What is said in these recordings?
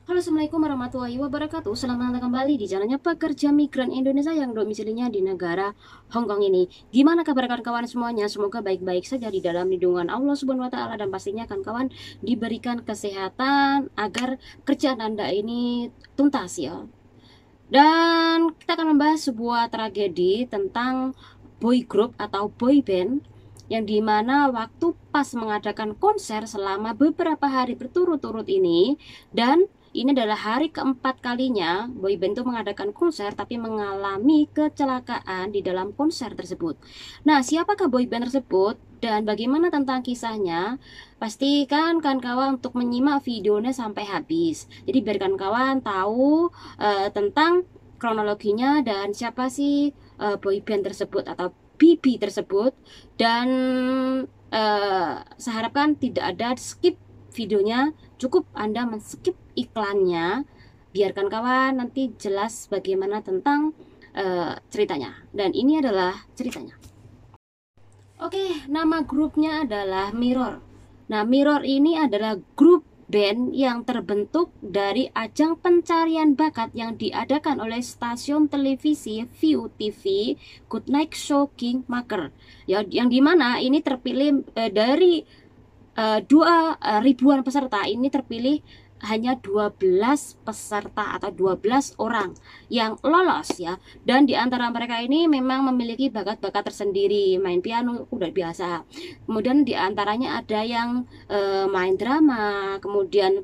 Halo, Assalamualaikum warahmatullahi wabarakatuh. Selamat datang kembali di channelnya Pekerja Migran Indonesia yang domisilinya di negara Hongkong ini. Gimana kabar kawan-kawan semuanya? Semoga baik-baik saja di dalam lindungan Allah Subhanahu wa Ta'ala, dan pastinya kawan-kawan diberikan kesehatan agar kerjaan Anda ini tuntas ya. Dan kita akan membahas sebuah tragedi tentang boy group atau boy band yang dimana waktu pas mengadakan konser selama beberapa hari berturut-turut ini, dan ini adalah hari keempat kalinya boyband itu mengadakan konser tapi mengalami kecelakaan di dalam konser tersebut. Nah, siapakah boyband tersebut dan bagaimana tentang kisahnya? Pastikan kawan-kawan untuk menyimak videonya sampai habis. Jadi biarkan kawan tahu tentang kronologinya dan siapa sih boyband tersebut atau BB tersebut, dan saya harapkan tidak ada skip videonya, cukup Anda men-skip iklannya. Biarkan kawan nanti jelas bagaimana tentang ceritanya. Dan ini adalah ceritanya. Oke, nama grupnya adalah Mirror. Nah, Mirror ini adalah grup band yang terbentuk dari ajang pencarian bakat yang diadakan oleh stasiun televisi View TV Good Night Show Kingmaker. Ya, yang dimana ini terpilih dari 2 ribuan peserta, ini terpilih hanya 12 peserta atau 12 orang yang lolos ya. Dan di antara mereka ini memang memiliki bakat-bakat tersendiri. Main piano udah biasa. Kemudian di antaranya ada yang main drama, kemudian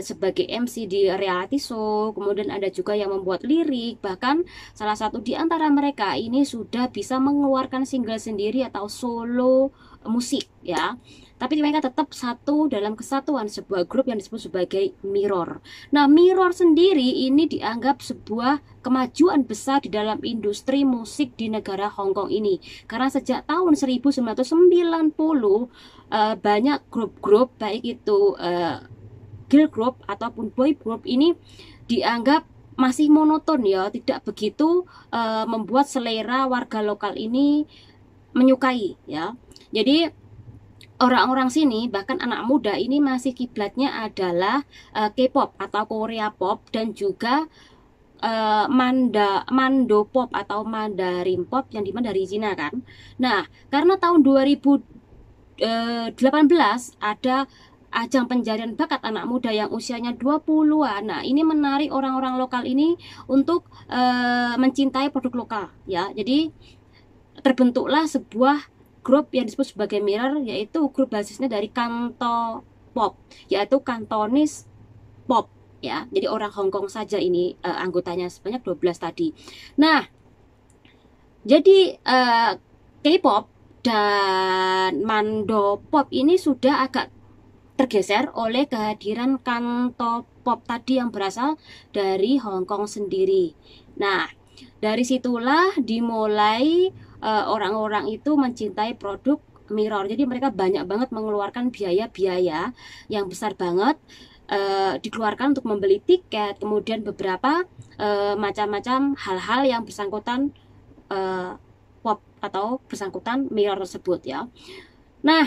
sebagai MC di reality show, kemudian ada juga yang membuat lirik. Bahkan salah satu di antara mereka ini sudah bisa mengeluarkan single sendiri atau solo musik ya. Tapi mereka tetap satu dalam kesatuan sebuah grup yang disebut sebagai Mirror. Nah, Mirror sendiri ini dianggap sebuah kemajuan besar di dalam industri musik di negara Hongkong ini. Karena sejak tahun 1990 banyak grup-grup baik itu girl group ataupun boy group ini dianggap masih monoton ya, tidak begitu membuat selera warga lokal ini menyukai ya. Jadi orang-orang sini, bahkan anak muda ini masih kiblatnya adalah K-pop atau Korea pop, dan juga Mando pop atau Mandarin pop yang dimana dari Cina kan. Nah, karena tahun 2018 ada ajang pencarian bakat anak muda yang usianya 20-an. Nah, ini menarik orang-orang lokal ini untuk mencintai produk lokal ya. Jadi terbentuklah sebuah grup yang disebut sebagai Mirror, yaitu grup basisnya dari Kanto Pop, yaitu Kantonis Pop ya. Jadi orang Hongkong saja ini anggotanya sebanyak 12 tadi. Nah, jadi K-pop dan Mando Pop ini sudah agak tergeser oleh kehadiran Kanto Pop tadi yang berasal dari Hongkong sendiri. Nah, dari situlah dimulai orang-orang itu mencintai produk Mirror. Jadi mereka banyak banget mengeluarkan biaya-biaya yang besar banget dikeluarkan untuk membeli tiket, kemudian beberapa macam-macam hal-hal yang bersangkutan pop atau bersangkutan Mirror tersebut ya. Nah,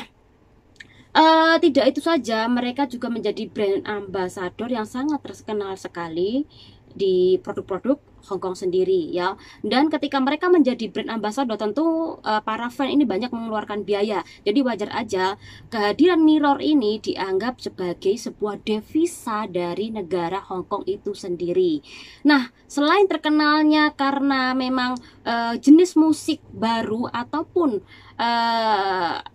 tidak itu saja, mereka juga menjadi brand ambassador yang sangat terkenal sekali di produk-produk Hongkong sendiri ya. Dan ketika mereka menjadi brand ambassador, tentu para fan ini banyak mengeluarkan biaya. Jadi wajar aja kehadiran Mirror ini dianggap sebagai sebuah devisa dari negara Hongkong itu sendiri. Nah, selain terkenalnya karena memang jenis musik baru ataupun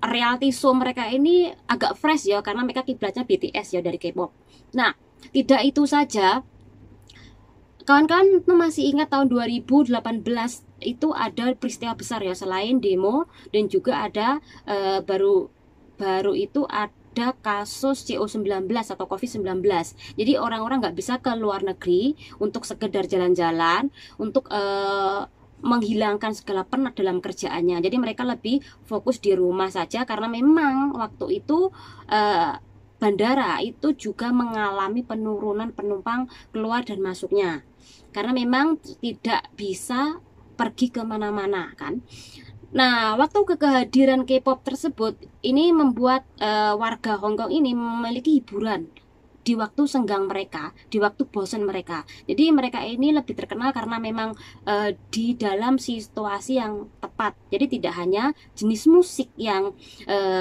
reality show mereka ini agak fresh ya, karena mereka kiblatnya BTS ya dari K-pop. Nah, tidak itu saja, kawan-kawan masih ingat tahun 2018 itu ada peristiwa besar ya, selain demo dan juga ada baru itu ada kasus CO19 atau COVID-19. Jadi orang-orang nggak bisa ke luar negeri untuk sekedar jalan-jalan, untuk menghilangkan segala penat dalam kerjaannya. Jadi mereka lebih fokus di rumah saja, karena memang waktu itu bandara itu juga mengalami penurunan penumpang keluar dan masuknya, karena memang tidak bisa pergi kemana-mana kan. Nah, waktu kehadiran K-pop tersebut ini membuat warga Hongkong ini memiliki hiburan di waktu senggang mereka, di waktu bosan mereka. Jadi mereka ini lebih terkenal karena memang di dalam situasi yang tepat. Jadi tidak hanya jenis musik yang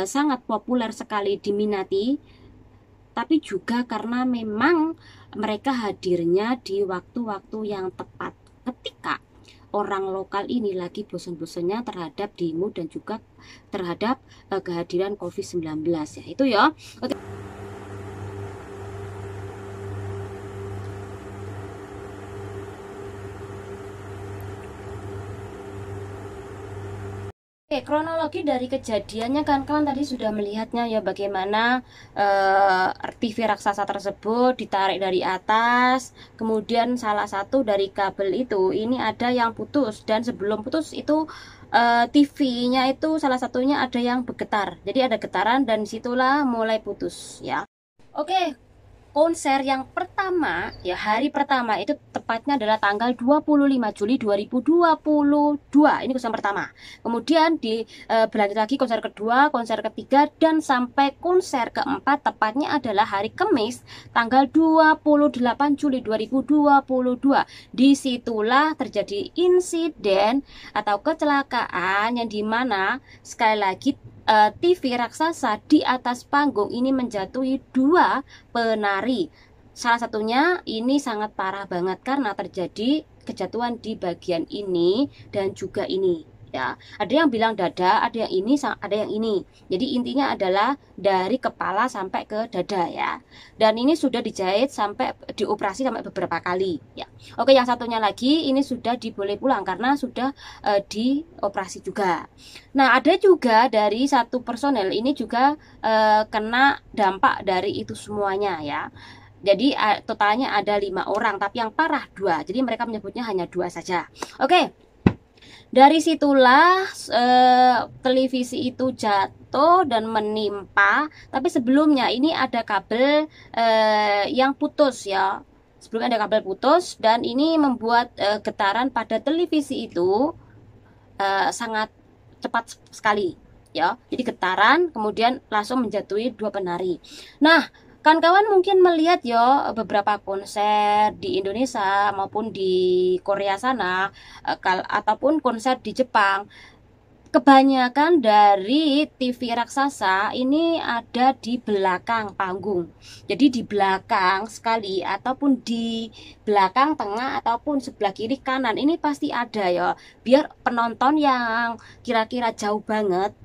sangat populer sekali diminati, tapi juga karena memang mereka hadirnya di waktu-waktu yang tepat, ketika orang lokal ini lagi bosan-bosannya terhadap demo dan juga terhadap kehadiran COVID-19 ya. Itu ya. Oke. Oke, kronologi dari kejadiannya kan kalian tadi sudah melihatnya ya, bagaimana TV raksasa tersebut ditarik dari atas, kemudian salah satu dari kabel itu ini ada yang putus, dan sebelum putus itu TV-nya itu salah satunya ada yang bergetar. Jadi ada getaran dan situlah mulai putus ya. Oke. Konser yang pertama ya, hari pertama itu tepatnya adalah tanggal 25 Juli 2022. Ini konser pertama. Kemudian berlanjut lagi konser kedua, konser ketiga, dan sampai konser keempat tepatnya adalah hari Kamis tanggal 28 Juli 2022. Disitulah terjadi insiden atau kecelakaan yang dimana sekali lagi TV raksasa di atas panggung ini menjatuhi 2 penari. Salah satunya ini sangat parah banget karena terjadi kejatuhan di bagian ini dan juga ini ya. Ada yang bilang dada, ada yang ini, ada yang ini. Jadi intinya adalah dari kepala sampai ke dada ya. Dan ini sudah dijahit sampai dioperasi sampai beberapa kali ya. Oke, yang satunya lagi ini sudah diboleh pulang karena sudah dioperasi juga. Nah, ada juga dari satu personel ini juga kena dampak dari itu semuanya ya. Jadi totalnya ada 5 orang, tapi yang parah 2. Jadi mereka menyebutnya hanya 2 saja. Oke. Dari situlah televisi itu jatuh dan menimpa. Tapi sebelumnya ini ada kabel yang putus ya. Sebelumnya ada kabel putus dan ini membuat getaran pada televisi itu sangat cepat sekali ya. Jadi getaran kemudian langsung menjatuhi 2 penari. Nah, kawan-kawan mungkin melihat ya beberapa konser di Indonesia maupun di Korea sana ataupun konser di Jepang. Kebanyakan dari TV raksasa ini ada di belakang panggung. Jadi di belakang sekali ataupun di belakang tengah ataupun sebelah kiri kanan ini pasti ada ya. Biar penonton yang kira-kira jauh banget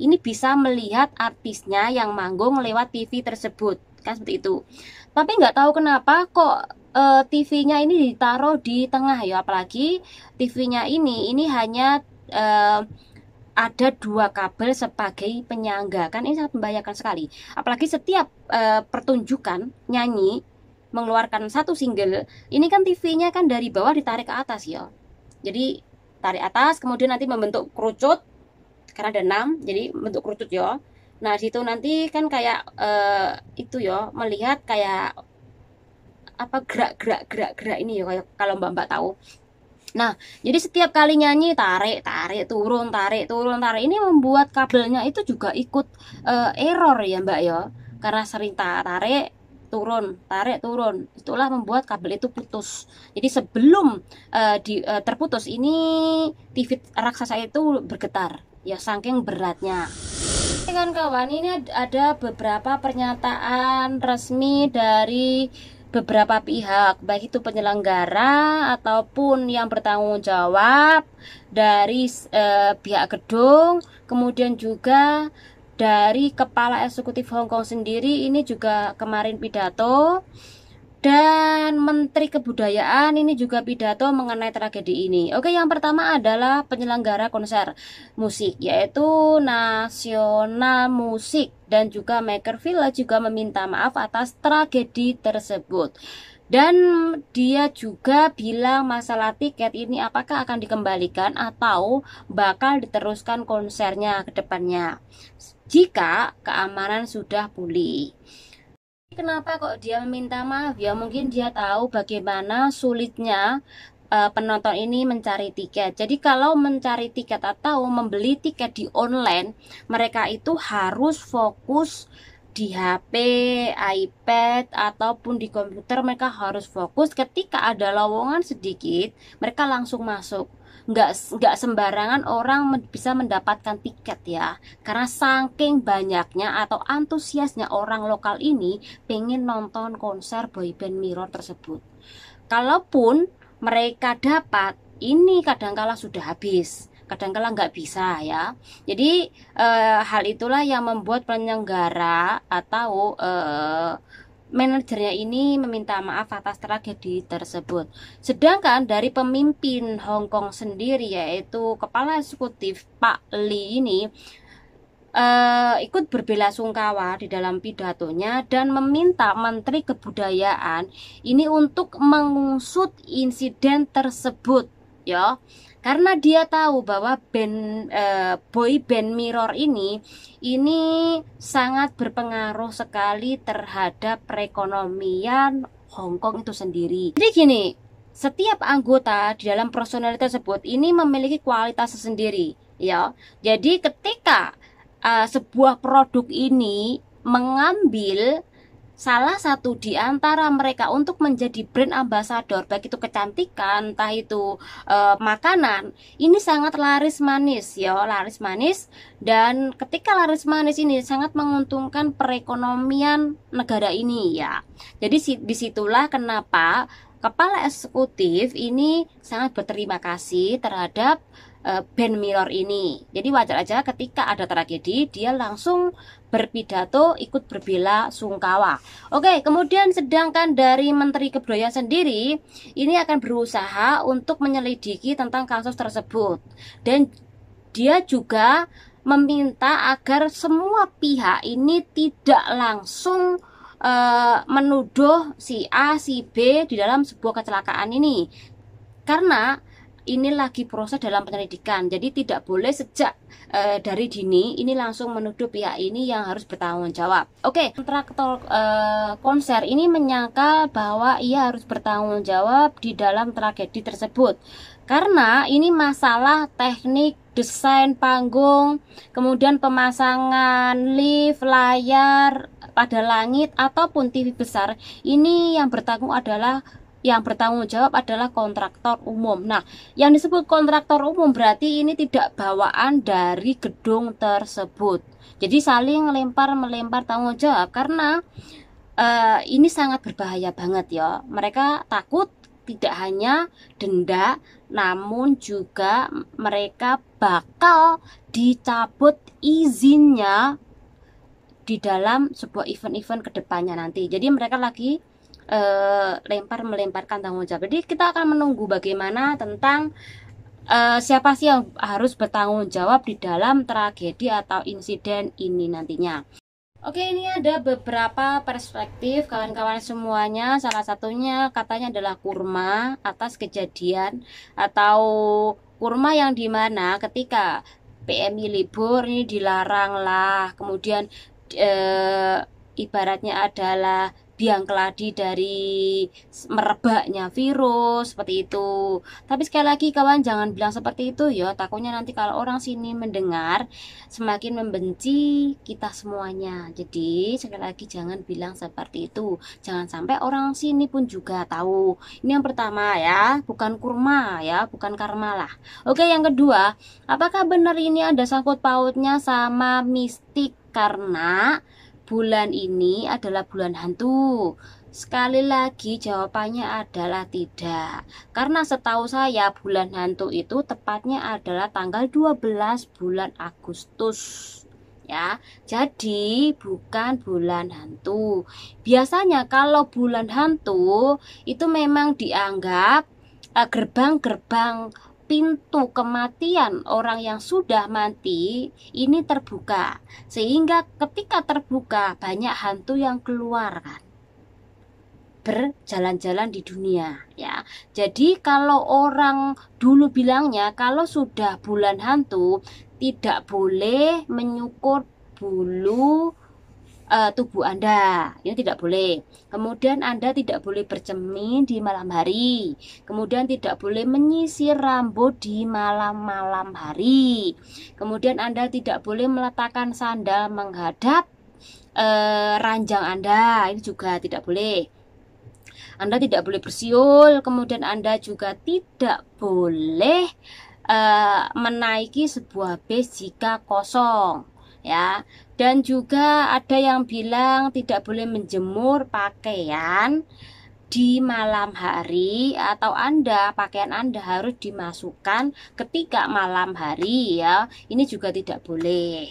ini bisa melihat artisnya yang manggung lewat TV tersebut, kan seperti itu. Tapi nggak tahu kenapa kok TV-nya ini ditaruh di tengah ya, apalagi TV-nya ini hanya ada 2 kabel sebagai penyangga, kan ini sangat membahayakan sekali. Apalagi setiap pertunjukan nyanyi mengeluarkan satu single, ini kan TV-nya kan dari bawah ditarik ke atas ya. Jadi tarik atas, kemudian nanti membentuk kerucut. Karena ada 6, jadi bentuk kerucut ya. Nah, situ nanti kan kayak itu ya, melihat kayak apa gerak ini ya, kayak kalau Mbak tahu. Nah, jadi setiap kali nyanyi tarik, turun, tarik. Ini membuat kabelnya itu juga ikut error ya, Mbak ya. Karena sering tarik, turun. Itulah membuat kabel itu putus. Jadi sebelum terputus ini TV raksasa itu bergetar. Ya saking beratnya. Kawan-kawan, ini ada beberapa pernyataan resmi dari beberapa pihak, baik itu penyelenggara ataupun yang bertanggung jawab dari pihak gedung, kemudian juga dari kepala eksekutif Hong Kong sendiri ini juga kemarin pidato. Dan Menteri Kebudayaan ini juga pidato mengenai tragedi ini. Oke, yang pertama adalah penyelenggara konser musik, yaitu Nasional Musik dan juga Maker Village juga meminta maaf atas tragedi tersebut. Dan dia juga bilang masalah tiket ini apakah akan dikembalikan atau bakal diteruskan konsernya ke depannya jika keamanan sudah pulih. Kenapa kok dia meminta maaf? Ya mungkin dia tahu bagaimana sulitnya penonton ini mencari tiket. Jadi kalau mencari tiket atau membeli tiket di online, mereka itu harus fokus di HP, iPad, ataupun di komputer. Mereka harus fokus. Ketika ada lowongan sedikit, mereka langsung masuk. Nggak sembarangan orang bisa mendapatkan tiket ya, karena saking banyaknya atau antusiasnya orang lokal ini pengen nonton konser boyband Mirror tersebut. Kalaupun mereka dapat, ini kadangkala sudah habis, kadangkala nggak bisa ya. Jadi hal itulah yang membuat penyelenggara atau manajernya ini meminta maaf atas tragedi tersebut. Sedangkan dari pemimpin Hong Kong sendiri, yaitu kepala eksekutif Pak Lee ini ikut berbelasungkawa di dalam pidatonya dan meminta Menteri Kebudayaan ini untuk mengusut insiden tersebut ya, karena dia tahu bahwa boy band Mirror ini sangat berpengaruh sekali terhadap perekonomian Hong Kong itu sendiri. Jadi gini, setiap anggota di dalam personel tersebut ini memiliki kualitas tersendiri ya. Jadi ketika sebuah produk ini mengambil salah satu di antara mereka untuk menjadi brand ambassador, baik itu kecantikan, entah itu makanan, ini sangat laris manis ya, laris manis. Dan ketika laris manis ini sangat menguntungkan perekonomian negara ini ya. Jadi disitulah kenapa kepala eksekutif ini sangat berterima kasih terhadap band Mirror ini. Jadi wajar aja ketika ada tragedi dia langsung berpidato ikut berbela sungkawa. Oke, kemudian sedangkan dari Menteri Kebudayaan sendiri ini akan berusaha untuk menyelidiki tentang kasus tersebut, dan dia juga meminta agar semua pihak ini tidak langsung menuduh si A, si B di dalam sebuah kecelakaan ini, karena ini lagi proses dalam penyelidikan. Jadi tidak boleh sejak dari dini ini langsung menuduh pihak ini yang harus bertanggung jawab. Oke, kontraktor konser ini menyangkal bahwa ia harus bertanggung jawab di dalam tragedi tersebut, karena ini masalah teknik desain panggung, kemudian pemasangan lift, layar pada langit ataupun TV besar. Ini yang bertanggung jawab adalah kontraktor umum. Nah, yang disebut kontraktor umum berarti ini tidak bawaan dari gedung tersebut. Jadi saling melempar tanggung jawab, karena ini sangat berbahaya banget ya. Mereka takut tidak hanya denda, namun juga mereka bakal dicabut izinnya di dalam sebuah event-event kedepannya nanti. Jadi mereka lagi melemparkan tanggung jawab. Jadi kita akan menunggu bagaimana tentang siapa sih yang harus bertanggung jawab di dalam tragedi atau insiden ini nantinya. Oke, ini ada beberapa perspektif kawan-kawan semuanya. Salah satunya katanya adalah kurma atas kejadian atau kurma yang dimana ketika PMI libur ini dilarang lah, kemudian ibaratnya adalah biang keladi dari merebaknya virus seperti itu. Tapi sekali lagi kawan, jangan bilang seperti itu ya, takutnya nanti kalau orang sini mendengar semakin membenci kita semuanya. Jadi sekali lagi jangan bilang seperti itu, jangan sampai orang sini pun juga tahu. Ini yang pertama ya, bukan kurma ya, bukan karma lah. Oke, yang kedua, apakah benar ini ada sangkut pautnya sama mistik karena bulan ini adalah bulan hantu? Sekali lagi jawabannya adalah tidak. Karena setahu saya bulan hantu itu tepatnya adalah tanggal 12 bulan Agustus ya. Jadi bukan bulan hantu. Biasanya kalau bulan hantu itu memang dianggap gerbang-gerbang pintu kematian orang yang sudah mati ini terbuka, sehingga ketika terbuka banyak hantu yang keluar kan, berjalan-jalan di dunia ya. Jadi kalau orang dulu bilangnya kalau sudah bulan hantu tidak boleh menyukur bulu tubuh Anda, ini tidak boleh. Kemudian Anda tidak boleh bercermin di malam hari, kemudian tidak boleh menyisir rambut di malam-malam hari, kemudian Anda tidak boleh meletakkan sandal menghadap ranjang Anda, ini juga tidak boleh. Anda tidak boleh bersiul, kemudian Anda juga tidak boleh menaiki sebuah bis jika kosong, ya. Dan juga ada yang bilang tidak boleh menjemur pakaian di malam hari, atau pakaian Anda harus dimasukkan ketika malam hari, ya. Ini juga tidak boleh.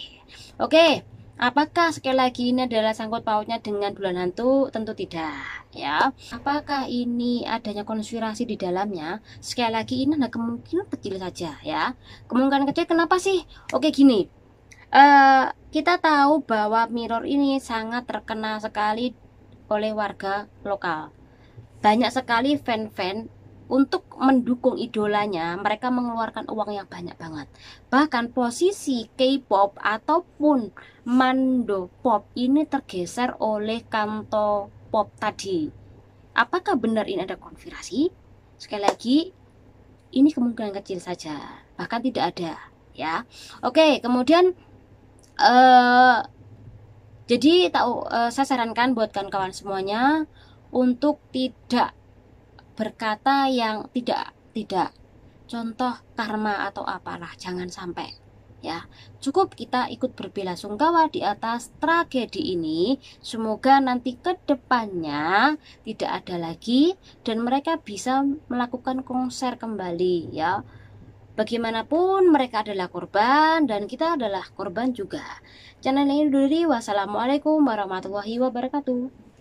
Oke. Apakah sekali lagi ini adalah sangkut pautnya dengan bulan hantu? Tentu tidak, ya. Apakah ini adanya konspirasi di dalamnya? Sekali lagi ini ada kemungkinan kecil saja, ya. Kemungkinan kecil kenapa sih? Oke, gini. Kita tahu bahwa mirror ini sangat terkenal sekali oleh warga lokal. Banyak sekali fan-fan untuk mendukung idolanya, mereka mengeluarkan uang yang banyak banget. Bahkan posisi K-pop ataupun Mando Pop ini tergeser oleh Kanto Pop tadi. Apakah benar ini ada konspirasi? Sekali lagi, ini kemungkinan kecil saja, bahkan tidak ada, ya. Oke, kemudian jadi saya sarankan buat kawan-kawan semuanya untuk tidak berkata yang tidak contoh karma atau apalah, jangan sampai, ya. Cukup kita ikut berbelasungkawa di atas tragedi ini. Semoga nanti ke depannya tidak ada lagi dan mereka bisa melakukan konser kembali, ya. Bagaimanapun mereka adalah korban dan kita adalah korban juga. Channel ini dulu. Wassalamualaikum warahmatullahi wabarakatuh.